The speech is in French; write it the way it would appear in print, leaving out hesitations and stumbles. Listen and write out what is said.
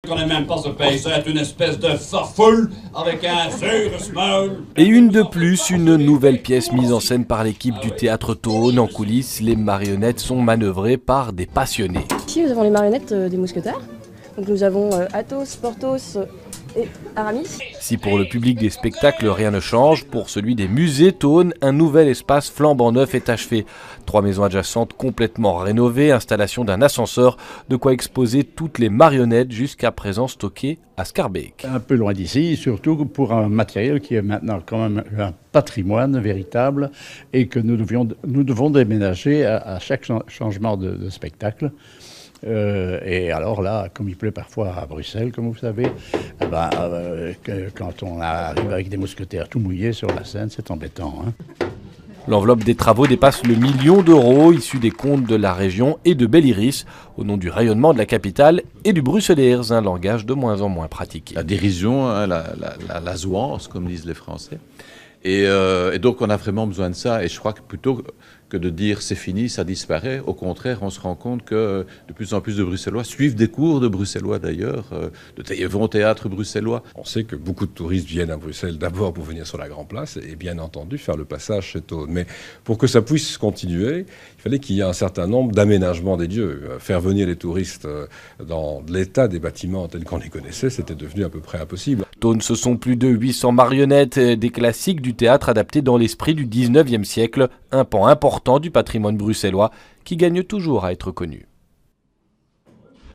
On n'est même pas ce pays, c'est une espèce de farfoule avec un zèbre small. Et une de plus, une nouvelle pièce mise en scène par l'équipe du théâtre Tone. En coulisses, les marionnettes sont manœuvrées par des passionnés. Ici, nous avons les marionnettes des mousquetaires. Donc nous avons Athos, Porthos et Aramis. Si pour le public des spectacles rien ne change, pour celui des musées Tone, un nouvel espace flambant neuf est achevé. 3 maisons adjacentes complètement rénovées, installation d'un ascenseur, de quoi exposer toutes les marionnettes jusqu'à présent stockées à Schaerbeek. Un peu loin d'ici, surtout pour un matériel qui est maintenant quand même un patrimoine véritable et que nous devons déménager à chaque changement de spectacle. Et alors là, comme il pleut parfois à Bruxelles, comme vous savez, quand on arrive avec des mousquetaires tout mouillés sur la scène, c'est embêtant. Hein. L'enveloppe des travaux dépasse le 1 million d'euros, issus des comptes de la région et de Belle-Iris, au nom du rayonnement de la capitale et du bruxelleers, un langage de moins en moins pratiqué. La dérision, hein, la zouance, comme disent les Français. Et donc on a vraiment besoin de ça, et je crois que plutôt que de dire c'est fini, ça disparaît, au contraire on se rend compte que de plus en plus de Bruxellois suivent des cours de bruxellois d'ailleurs, vont au théâtre bruxellois. On sait que beaucoup de touristes viennent à Bruxelles d'abord pour venir sur la Grand Place et bien entendu faire le passage chez Tone. Mais pour que ça puisse continuer, il fallait qu'il y ait un certain nombre d'aménagements des lieux. Faire venir les touristes dans l'état des bâtiments tels qu'on les connaissait, c'était devenu à peu près impossible. Tone, ce sont plus de 800 marionnettes, des classiques du théâtre adaptés dans l'esprit du 19e siècle, un pan important du patrimoine bruxellois qui gagne toujours à être connu.